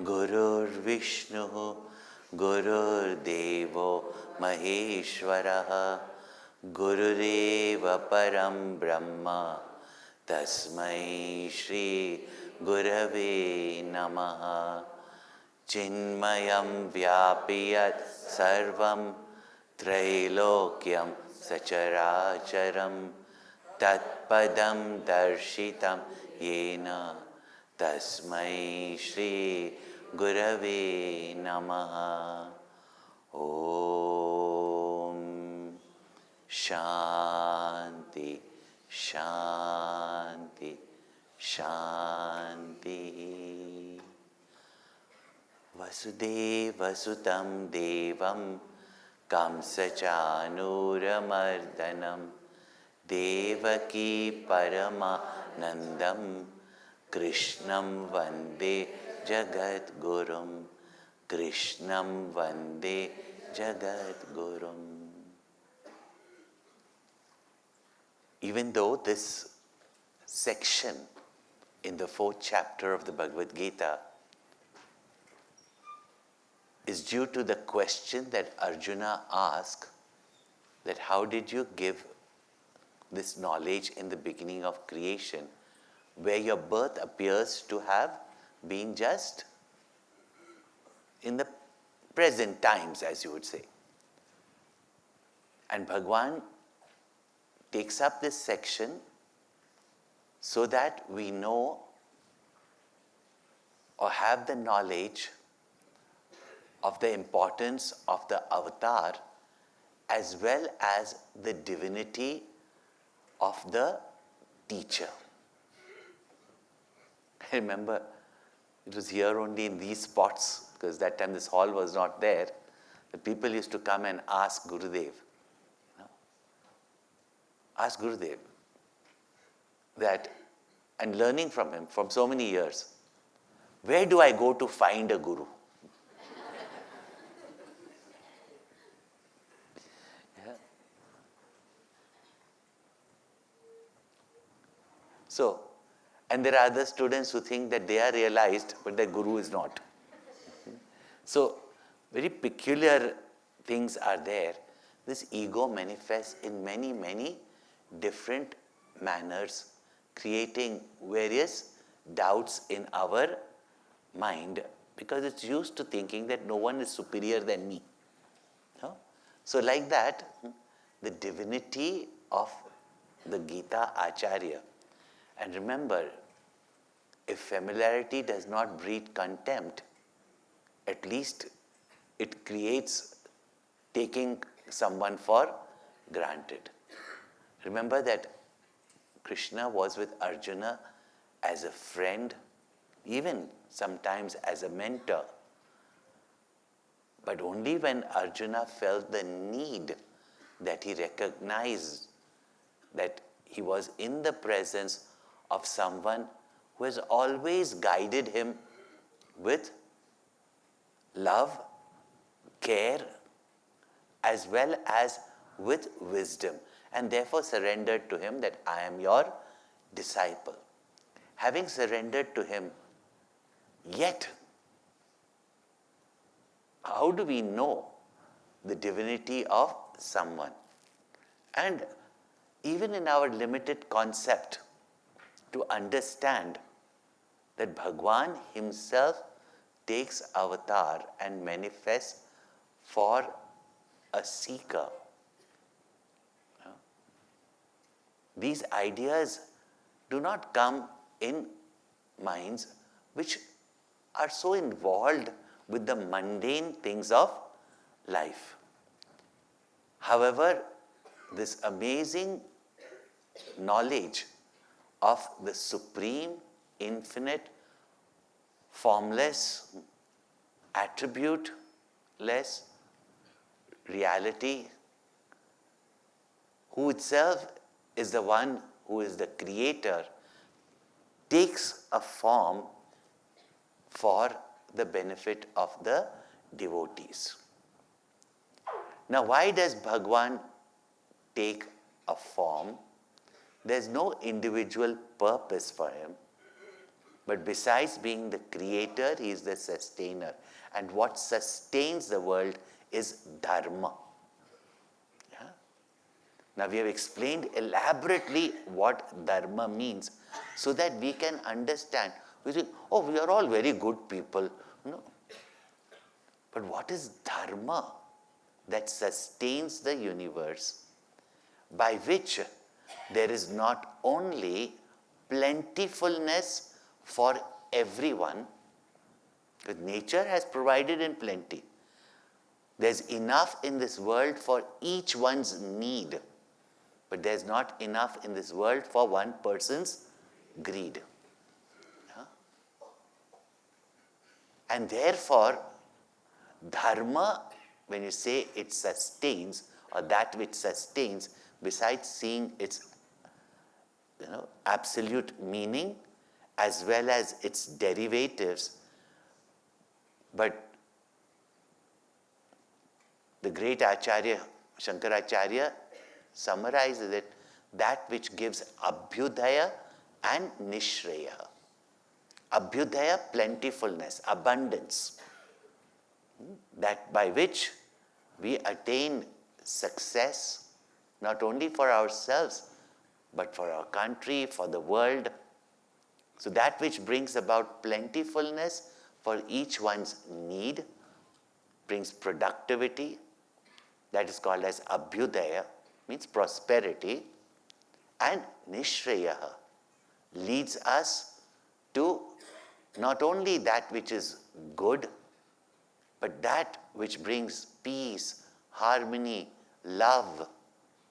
Gurur Vishnu, Gurur Devo Maheshwaraha, Gurudeva Param Brahma, Tasmai Shri Gurave Namaha. Chinmayam Vyapiyat Sarvam Trailokyam Sacharacharam Tatpadam Darshitam Yena Tasmai Shri Gurave Namaha. Om Shanti Shanti Shanti. Vasudeva Sutam Devam Kamsachanuramardanam Devaki Paramanandam Krishnam Vande Jagat Gurum. Krishnam Vande Jagat Gurum. Even though this section in the 4th chapter of the Bhagavad Gita is due to the question that Arjuna asked, that how did you give this knowledge in the beginning of creation, where your birth appears to have been just in the present times, as you would say. And Bhagwan takes up this section so that we know or have the knowledge of the importance of the avatar as well as the divinity of the teacher. I remember it was here only in these spots, because that time this hall was not there. The people used to come and ask Gurudev, ask Gurudev that, and learning from him from so many years, where do I go to find a guru? So, and there are other students who think that they are realized, but their guru is not. So, very peculiar things are there. This ego manifests in many, many different manners, creating various doubts in our mind, because it's used to thinking that no one is superior than me. So, like that, the divinity of the Gita Acharya. And remember, if familiarity does not breed contempt, at least it creates taking someone for granted. Remember that Krishna was with Arjuna as a friend, even sometimes as a mentor. But only when Arjuna felt the need, that he recognized that he was in the presence of someone who has always guided him with love, care, as well as with wisdom, and therefore surrendered to him that I am your disciple. Having surrendered to him, yet, how do we know the divinity of someone? And even in our limited concept, to understand that Bhagwan himself takes avatar and manifests for a seeker. These ideas do not come in minds which are so involved with the mundane things of life. However, this amazing knowledge of the supreme, infinite, formless, attribute-less reality, who itself is the one who is the creator, takes a form for the benefit of the devotees. Now, why does Bhagwan take a form? There's no individual purpose for him, But besides being the creator, he is the sustainer. And what sustains the world is dharma. Yeah? Now we have explained elaborately what dharma means so that we can understand. We think, oh, we are all very good people. No. But what is dharma that sustains the universe, by which there is not only plentifulness for everyone, because nature has provided in plenty. There's enough in this world for each one's need, but there's not enough in this world for one person's greed. Yeah? And therefore, dharma, when you say it sustains, or that which sustains, besides seeing its absolute meaning as well as its derivatives, but the great Acharya, Shankaracharya, summarizes it, that which gives abhyudaya and nishraya. Abhyudaya, plentifulness, abundance, that by which we attain success, not only for ourselves, but for our country, for the world. So that which brings about plentifulness for each one's need, brings productivity, that is called as abhyudaya, means prosperity, and nishraya leads us to not only that which is good, but that which brings peace, harmony, love,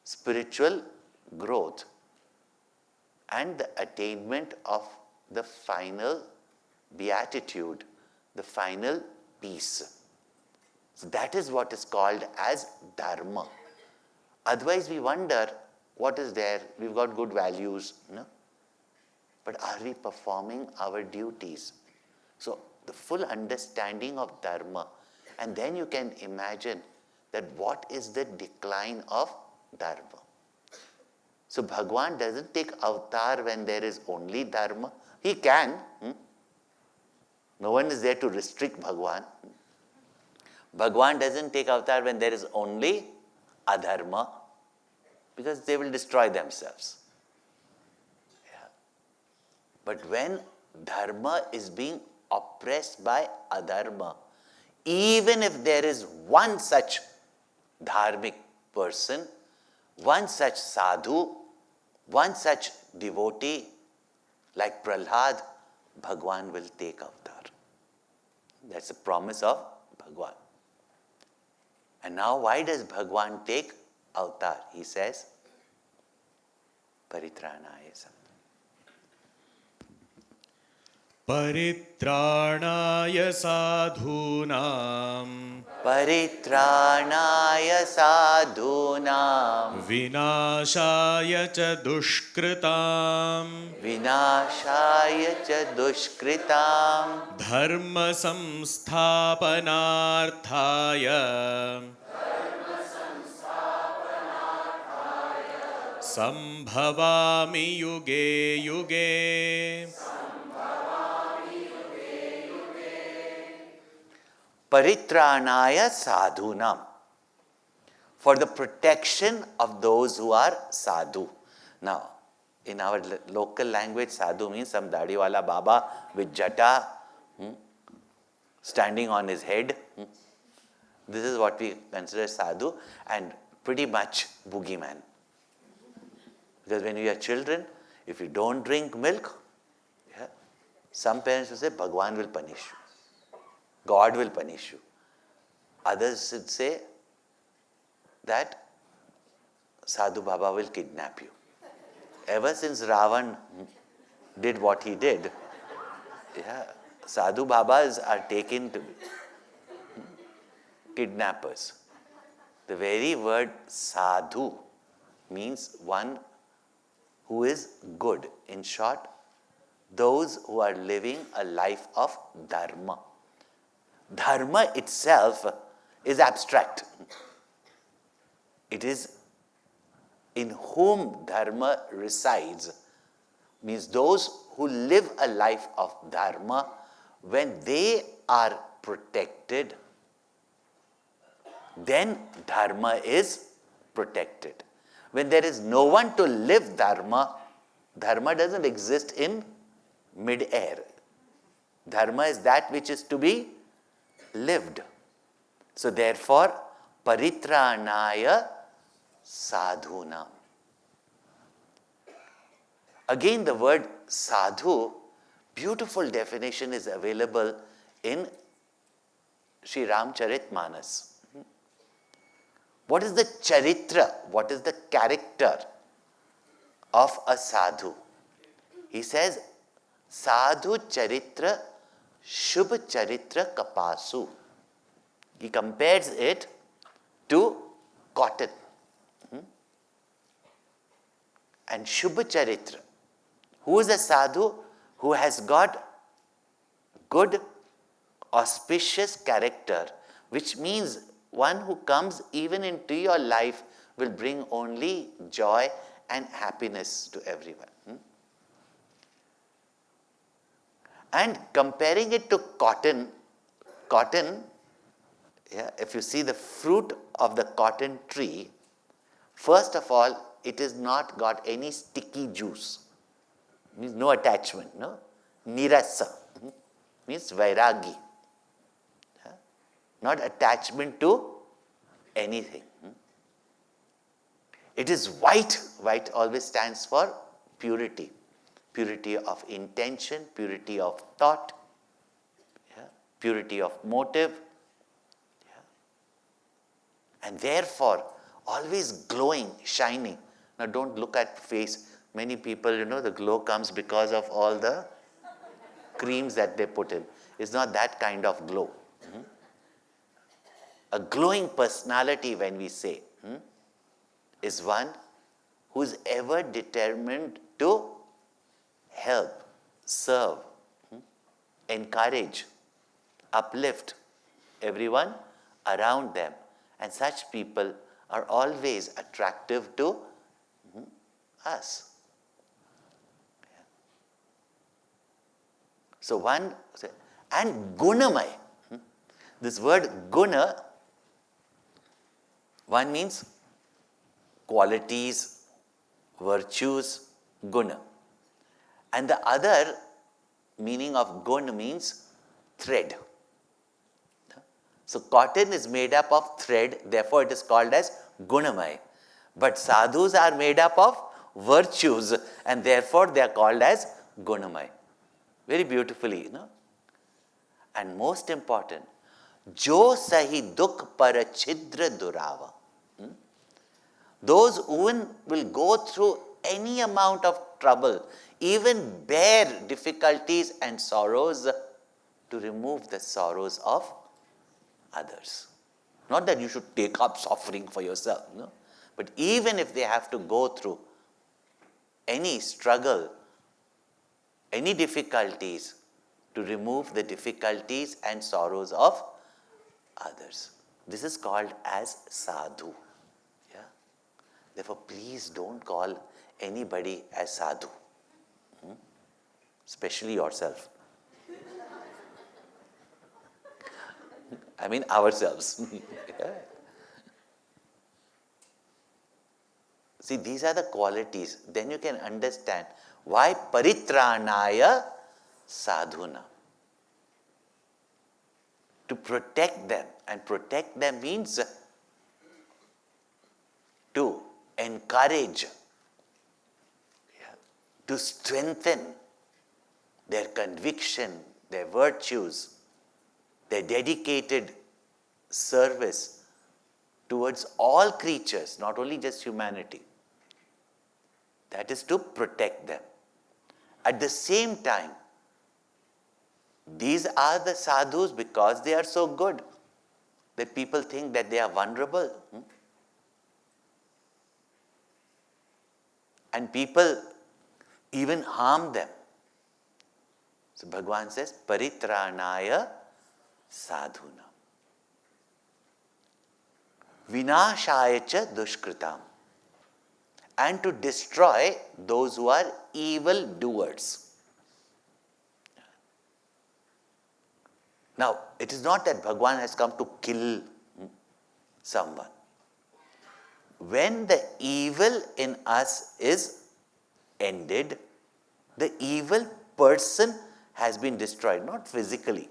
spiritual growth, and the attainment of the final beatitude, the final peace. So that is what is called as dharma. Otherwise we wonder, what is there? We've got good values, no? But are we performing our duties? So the full understanding of dharma, and then you can imagine that what is the decline of dharma. So Bhagwan doesn't take avatar when there is only dharma. He can. No one is there to restrict Bhagwan. Bhagwan doesn't take avatar when there is only adharma, because they will destroy themselves. Yeah. But when dharma is being oppressed by adharma, even if there is one such dharmic person, one such sadhu, one such devotee, like Prahlad, Bhagwan will take avatar. That's a promise of Bhagwan. And now why does Bhagwan take avatar? He says, Paritranaya sadhu. Paritranaya sadhunam Paritranaya sadhunam vinashaya cha dushkritam Vinashaya cha dushkritam dharma samsthapanarthaya sambhavami yuge yuge. Paritranaya sadhunam, for the protection of those who are sadhu. Now, in our local language, sadhu means some dadiwala baba with jata, standing on his head. This is what we consider sadhu, and pretty much boogeyman. Because when you are children, if you don't drink milk, some parents will say, Bhagwan will punish you. God will punish you. Others would say that Sadhu Baba will kidnap you. Ever since Ravan did what he did, Sadhu Babas are taken to be kidnappers. The very word sadhu means one who is good. In short, those who are living a life of dharma. Dharma itself is abstract. It is in whom dharma resides, means those who live a life of dharma, when they are protected, then dharma is protected. When there is no one to live dharma, dharma doesn't exist in mid-air. Dharma is that which is to be lived. So therefore, paritranaya sadhunam. Again, the word sadhu, beautiful definition is available in Sri Ramcharitmanas. What is the charitra? What is the character of a sadhu? He says, sadhu charitra shubh charitra kapasu. He compares it to cotton. And shubh charitra. Who is a sadhu? Who has got good, auspicious character, which means one who comes even into your life will bring only joy and happiness to everyone. And comparing it to cotton, if you see the fruit of the cotton tree, first of all, it has not got any sticky juice. Means no attachment, no? Nirasa, means vairagi. Not attachment to anything. It is white. White always stands for purity. Purity of intention, purity of thought, purity of motive. And therefore, always glowing, shining. Now don't look at face. Many people, the glow comes because of all the creams that they put in. It's not that kind of glow. A glowing personality, when we say, is one who is ever determined to help, serve, encourage, uplift everyone around them. And such people are always attractive to us. So one, and gunamay. This word guna, one means qualities, virtues, guna. And the other meaning of gun means thread. So cotton is made up of thread, therefore it is called as gunamay. But sadhus are made up of virtues, and therefore they are called as gunamay. Very beautifully, And most important, jo sahi dukh para chidra durava. Those who will go through any amount of trouble, even bear difficulties and sorrows to remove the sorrows of others. Not that you should take up suffering for yourself, but even if they have to go through any struggle, any difficulties, to remove the difficulties and sorrows of others. This is called as sadhu. Therefore, please don't call anybody as sadhu, especially yourself. I mean ourselves. See, these are the qualities. Then you can understand why paritranaya sadhuna. To protect them. And protect them means to encourage, to strengthen their conviction, their virtues, their dedicated service towards all creatures, not only just humanity. That is to protect them. At the same time, these are the sadhus because they are so good that people think that they are vulnerable. And people even harm them. So Bhagavan says, paritranaya sadhuna. Vinashaya cha dushkritam. And to destroy those who are evil doers. Now, it is not that Bhagwan has come to kill someone. When the evil in us is ended, the evil person has been destroyed, not physically.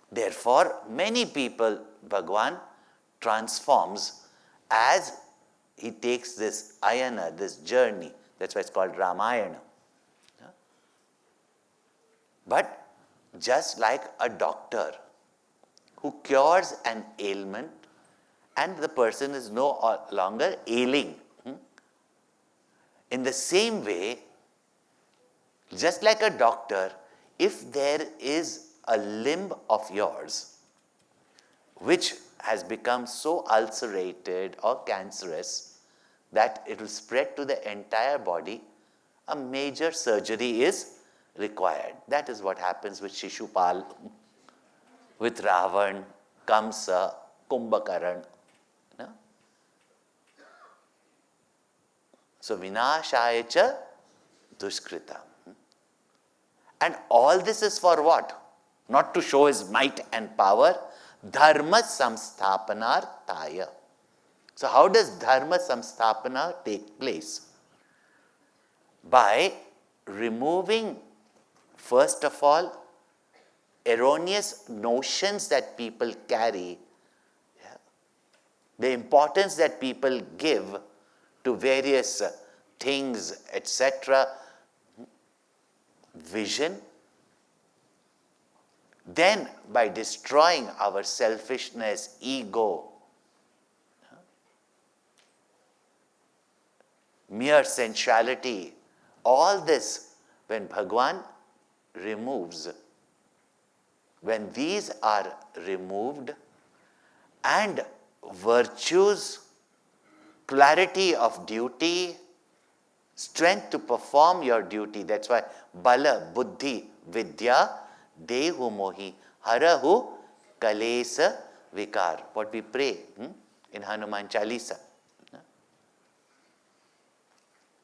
Therefore, many people, Bhagwan transforms as he takes this ayana, this journey. That's why it's called Ramayana. But just like a doctor who cures an ailment and the person is no longer ailing. In the same way, just like a doctor, if there is a limb of yours which has become so ulcerated or cancerous that it will spread to the entire body, a major surgery is required. That is what happens with Shishupal, with Ravan, Kamsa, Kumbhakaran. So, vinashaya cha dushkrita. And all this is for what? Not to show his might and power. Dharma samsthapanarthaya. So, how does dharma samsthapana take place? By removing, first of all, erroneous notions that people carry, the importance that people give to various things, etc., vision. Then, by destroying our selfishness, ego, mere sensuality, all this, when Bhagwan removes, when these are removed and virtues, clarity of duty, strength to perform your duty. That's why Bala, Buddhi, Vidya, Dehu Mohi, Harahu, Kalesa, Vikar. What we pray in Hanuman Chalisa.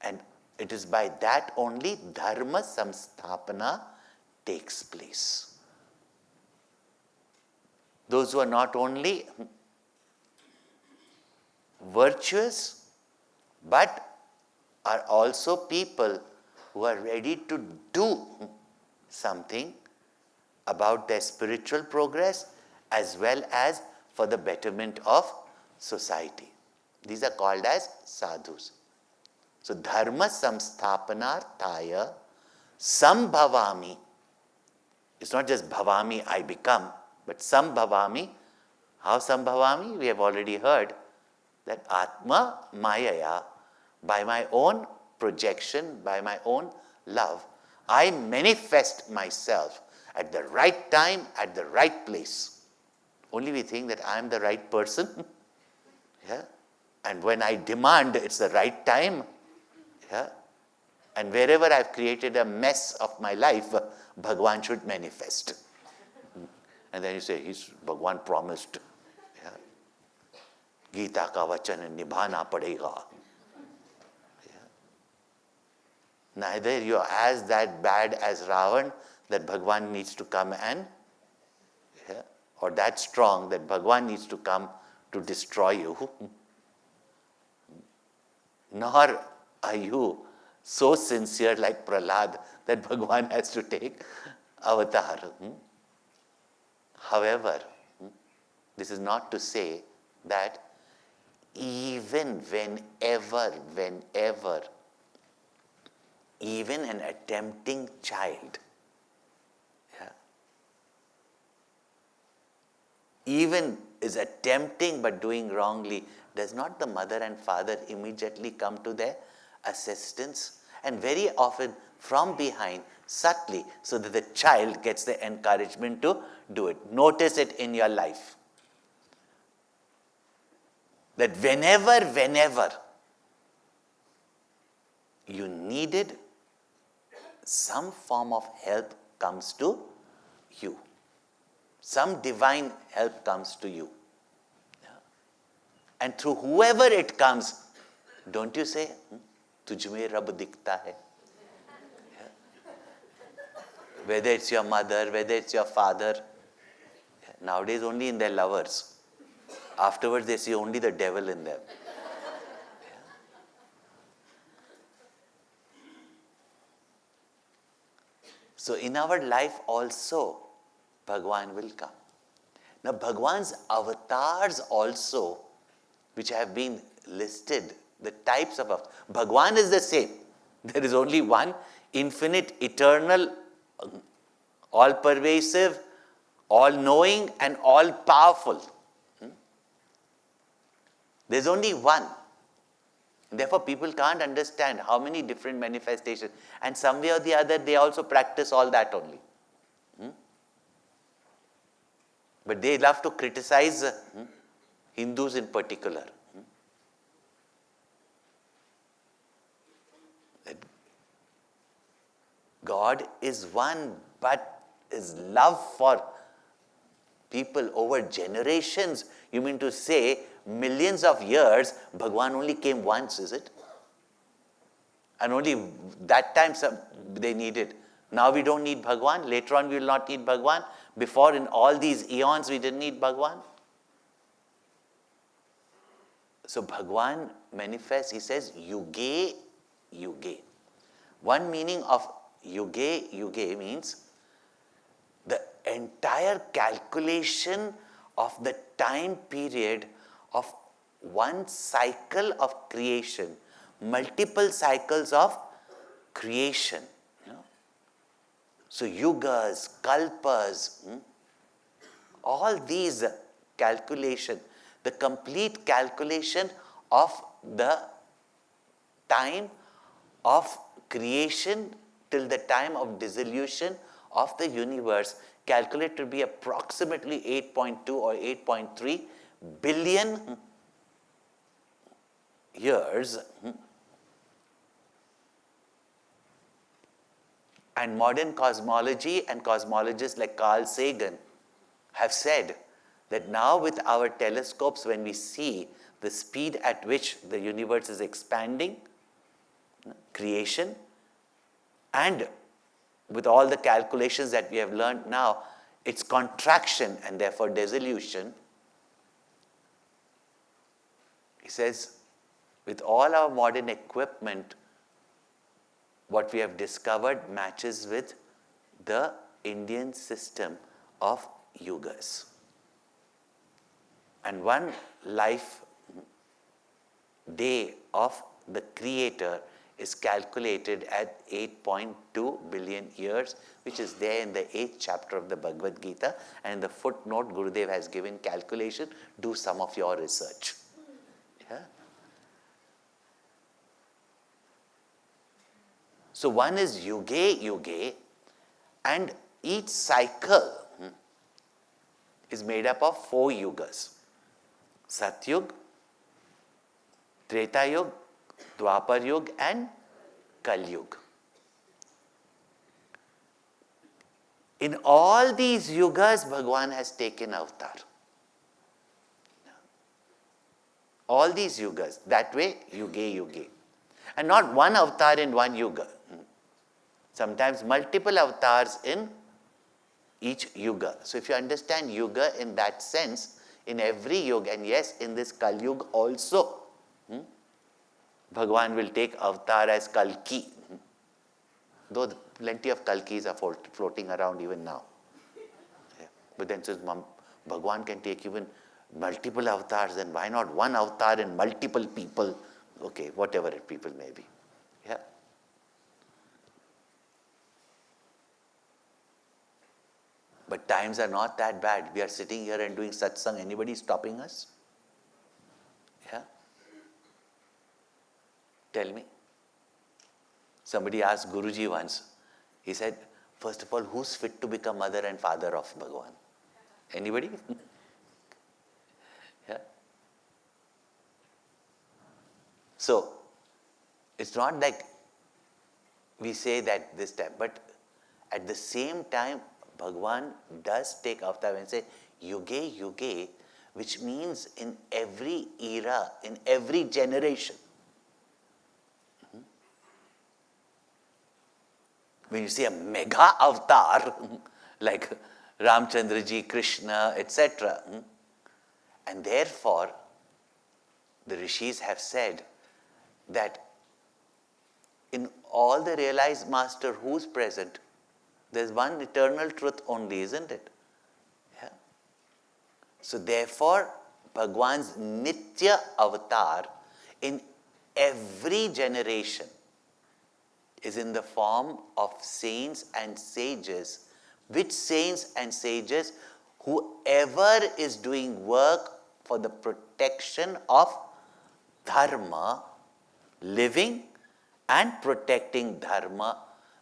And it is by that only Dharma Samsthapana takes place. Those who are not only virtuous, but are also people who are ready to do something about their spiritual progress as well as for the betterment of society. These are called as sadhus. So, dharma samsthapanarthaya sambhavami. It's not just bhavami, I become, but sambhavami. How sambhavami? We have already heard that Atma Mayaya, by my own projection, by my own love, I manifest myself at the right time, at the right place. Only we think that I am the right person. Yeah? And when I demand, it's the right time. Yeah? And wherever I've created a mess of my life, Bhagwan should manifest. And then you say, Bhagwan promised. Yeah? Geeta ka vachan nibhana padega. Neither you are as that bad as Ravan that Bhagwan needs to come and, or that strong that Bhagwan needs to come to destroy you. Nor are you so sincere like Prahlad that Bhagwan has to take avatar. However, this is not to say that even whenever, even an attempting child, even is attempting but doing wrongly, does not the mother and father immediately come to their assistance? And very often from behind, subtly, so that the child gets the encouragement to do it. Notice it in your life. That whenever you needed, some form of help comes to you. Some divine help comes to you. And through whoever it comes, don't you say, Tujhme Rab dikhta hai? Whether it's your mother, whether it's your father. Nowadays only in their lovers. Afterwards they see only the devil in them. So in our life also, Bhagwan will come. Now Bhagwan's avatars also, which have been listed, the types of avatars. Bhagwan is the same. There is only one infinite, eternal, all-pervasive, all-knowing and all-powerful. There's only one. Therefore, people can't understand how many different manifestations. And some way or the other, they also practice all that only. But they love to criticize Hindus in particular. That God is one, but His love for people over generations, you mean to say millions of years, Bhagwan only came once, is it? And only that time they needed. Now we don't need Bhagwan. Later on we will not need Bhagwan. Before, in all these eons, we didn't need Bhagwan. So Bhagwan manifests, he says, yuge, yuge. One meaning of yuge, yuge means the entire calculation of the time period of one cycle of creation, multiple cycles of creation. So yugas, kalpas, all these calculation, the complete calculation of the time of creation till the time of dissolution of the universe, calculated to be approximately 8.2 or 8.3 billion years. And modern cosmology and cosmologists like Carl Sagan have said that now with our telescopes, when we see the speed at which the universe is expanding, creation, and with all the calculations that we have learned now, its contraction and therefore dissolution, he says, with all our modern equipment, what we have discovered matches with the Indian system of yugas. And one life day of the Creator is calculated at 8.2 billion years, which is there in the 8th chapter of the Bhagavad Gita. And in the footnote, Gurudev has given calculation. Do some of your research. Yeah? So one is yuge, yuge, and each cycle is made up of 4 yugas. Satyug, Treta Yuga, Dwapar Yuga and Kali Yuga. In all these yugas, Bhagwan has taken avatar. All these yugas, that way, yuge, yuge. And not one avatar in one yuga. Sometimes multiple avatars in each yuga. So if you understand yuga in that sense, in every yuga, and yes, in this Kali Yuga also, Bhagwan will take avatar as Kalki. Though plenty of Kalkis are floating around even now. Yeah. But then says, Bhagwan can take even multiple avatars, then why not one avatar and multiple people? Okay, whatever people may be. Yeah. But times are not that bad. We are sitting here and doing satsang. Anybody stopping us? Yeah. Tell me. Somebody asked Guruji once. He said, first of all, who's fit to become mother and father of Bhagwan? Anybody? Yeah. So, it's not like we say that this time, but at the same time, Bhagwan does take avatar and say, yuge, yuge, which means in every era, in every generation. when you see a mega avatar, like Ramchandraji, Krishna, etc., and therefore, the rishis have said that in all the realized master who's present, there's one eternal truth only, isn't it? Yeah. So therefore, Bhagwan's Nitya avatar in every generation is in the form of saints and sages. Which saints and sages? Whoever is doing work for the protection of dharma, living and protecting dharma,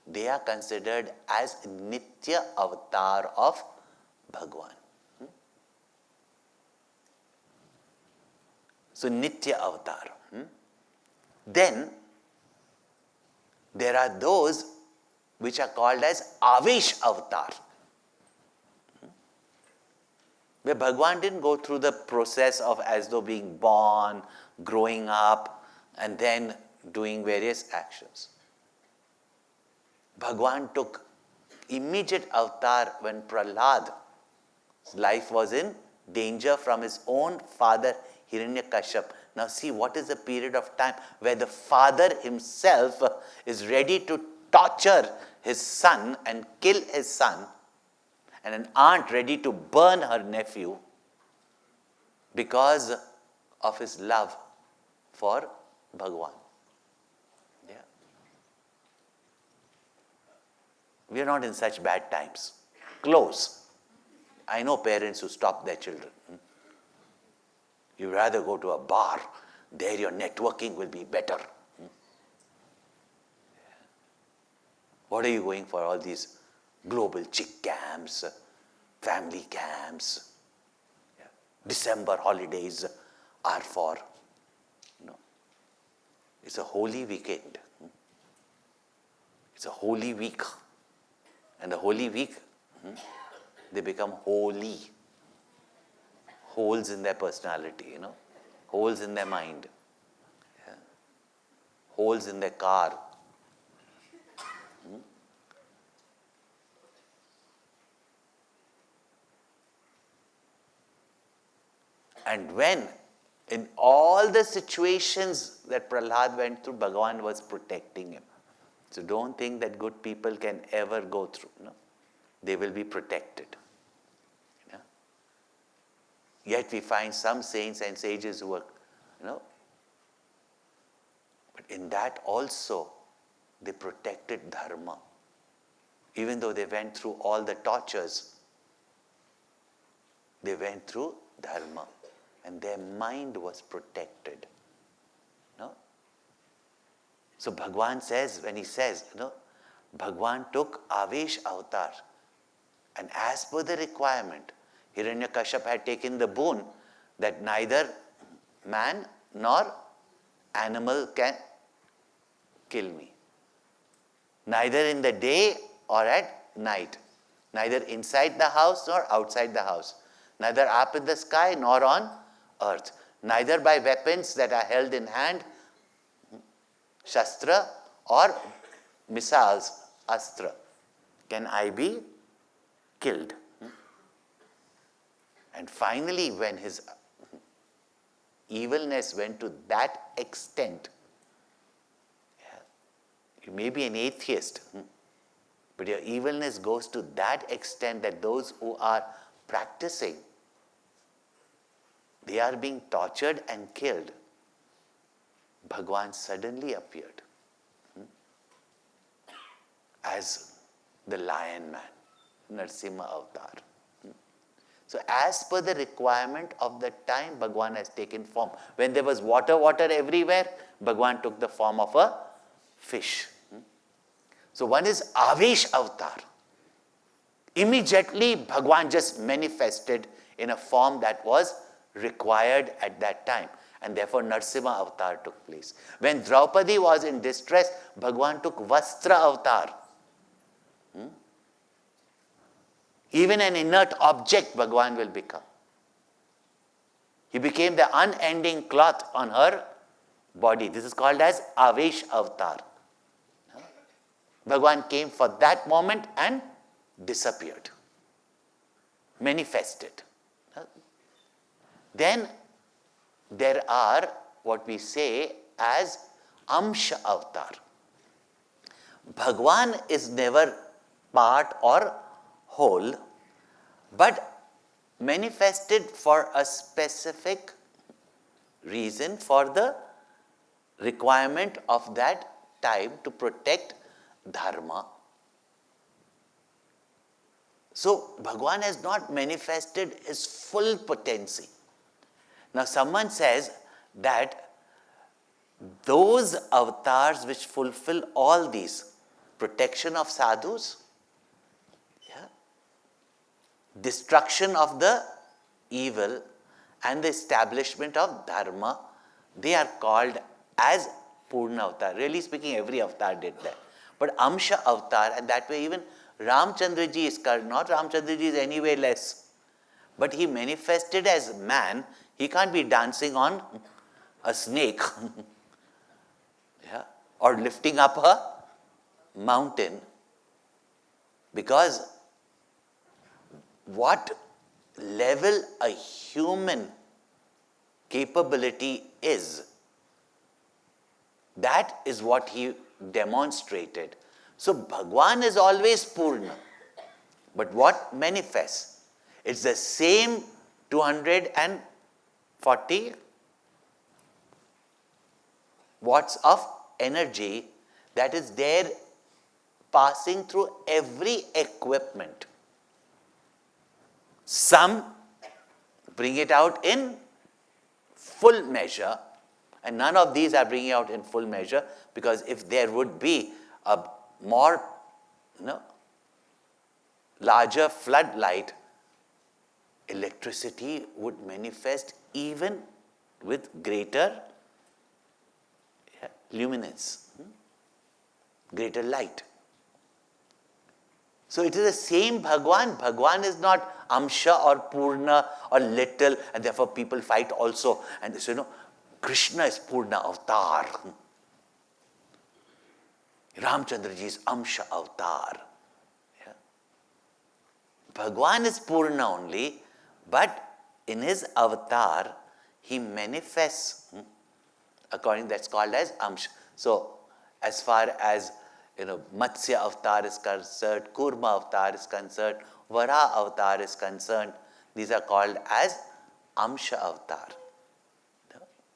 they are considered as Nitya avatar of Bhagwan. So Nitya avatar. Then there are those which are called as Avesh avatar, where Bhagwan didn't go through the process of as though being born, growing up, and then doing various actions. Bhagwan took immediate avatar when Prahlad, life was in danger from his own father Hiranyakashyap. Now see what is the period of time where the father himself is ready to torture his son and kill his son, and an aunt ready to burn her nephew because of his love for Bhagwan. Yeah. We are not in such bad times. Close. I know parents who stop their children. You rather go to a bar, there your networking will be better. What are you going for all these global chick camps, family camps? December holidays are for, it's a holy weekend. It's a holy week. And the holy week, they become holy. Holes in their personality, holes in their mind, holes in their car. And when, in all the situations that Prahlad went through, Bhagavan was protecting him. So don't think that good people can ever go through. No? They will be protected. Yet we find some saints and sages who are, but in that also they protected dharma. Even though they went through all the tortures, they went through dharma and their mind was protected. So Bhagwan says, when he says, Bhagwan took Avesh avatar, and as per the requirement, Hiranyakashyap had taken the boon that neither man nor animal can kill me. Neither in the day or at night. Neither inside the house nor outside the house. Neither up in the sky nor on earth. Neither by weapons that are held in hand, shastra, or missiles, astra, can I be killed. And finally, when his evilness went to that extent, you may be an atheist, but your evilness goes to that extent that those who are practicing, they are being tortured and killed. Bhagwan suddenly appeared as the lion man, Narsimha avatar. So as per the requirement of the time, Bhagwan has taken form. When there was water everywhere, Bhagwan took the form of a fish. So one is Avesh avatar. Immediately, Bhagwan just manifested in a form that was required at that time. And therefore, Narsimha avatar took place. When Draupadi was in distress, Bhagwan took Vastra avatar. Even an inert object, Bhagwan will become. He became the unending cloth on her body. This is called as Avesh avatar. Bhagwan came for that moment and disappeared, manifested. Then there are what we say as Amsha Avatar. Bhagwan is never part or whole, but manifested for a specific reason, for the requirement of that time to protect dharma. So Bhagwan has not manifested his full potency. Now someone says that those avatars which fulfill all these, protection of sadhus, destruction of the evil, and the establishment of dharma, they are called as Purna Avatar. Really speaking, every avatar did that. But Amsha Avatar, and that way even Ramchandraji is called, not Ramchandraji is anyway less, but he manifested as man. He can't be dancing on a snake or lifting up a mountain, because what level a human capability is, that is what he demonstrated. So Bhagwan is always Purna, but what manifests? It's the same 240 watts of energy that is there, passing through every equipment. Some bring it out in full measure, and none of these are bringing out in full measure, because if there would be a more larger floodlight, electricity would manifest even with greater luminance, greater light. So it is the same Bhagwan. Bhagwan is not Amsha or Purna or little, and therefore people fight also. And they say, Krishna is Purna Avatar. Ramchandraji is Amsha Avatar. Bhagwan is Purna only, but in his avatar, he manifests according, that's called as Amsha. So as far as Matsya Avatar is concerned, Kurma Avatar is concerned, Vara Avatar is concerned, these are called as Amsha Avatar.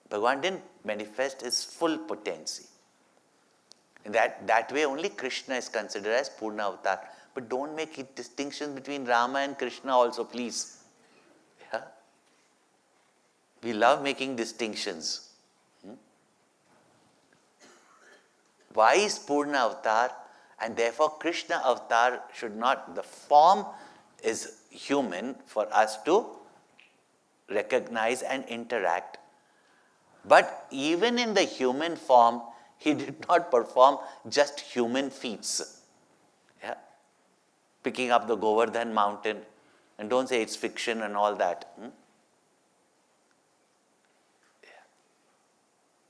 Bhagwan didn't manifest his full potency. In that way only Krishna is considered as Purna Avatar. But don't make distinctions between Rama and Krishna also, please. We love making distinctions. Why is Purna Avatar? And therefore Krishna Avatar should not, the form is human for us to recognize and interact. But even in the human form, he did not perform just human feats. Picking up the Govardhan mountain, and don't say it's fiction and all that.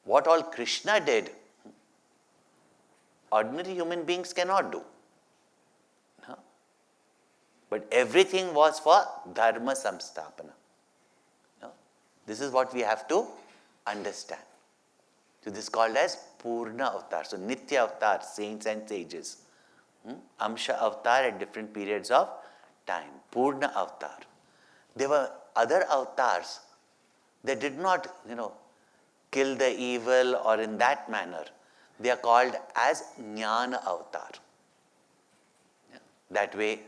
What all Krishna did, ordinary human beings cannot do. But everything was for dharma samstapana. This is what we have to understand. So this is called as Purna Avatar. So Nitya Avatar, saints and sages. Amsha Avatar at different periods of time. Purna Avatar. There were other avatars that did not, kill the evil or in that manner. They are called as Jnana Avatar. That way,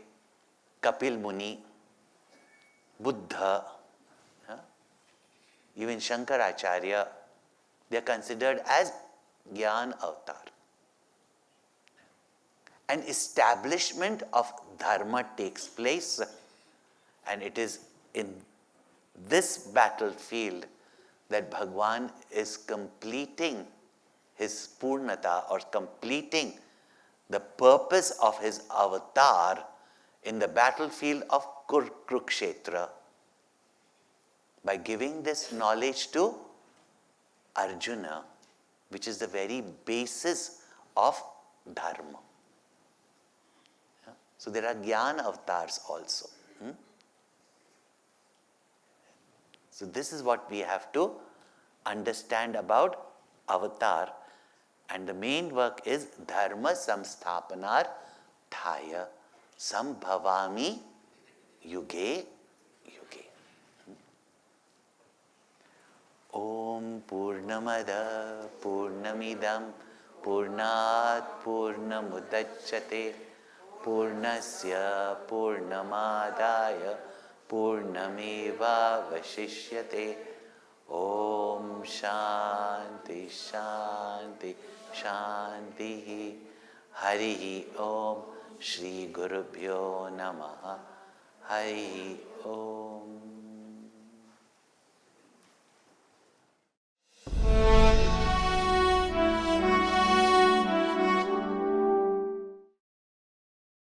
Kapil Muni, Buddha, even Shankaracharya, they are considered as Jnana Avatar. An establishment of dharma takes place, and it is in this battlefield that Bhagwan is completing his Purnata, or completing the purpose of his avatar in the battlefield of Kurukshetra by giving this knowledge to Arjuna, which is the very basis of dharma. So there are Jnana avatars also. So this is what we have to understand about avatar. And the main work is dharma samsthapanar thaya sambhavami yuge yuge. Om Purnamada Purnamidam Purnat Purnamudachyate Purnasya Purnamadaya Purnameva Vashishyate. Om Shanti Shanti Shanti. Harihi Om Shri Gurubhyo Namaha. Harihi Om.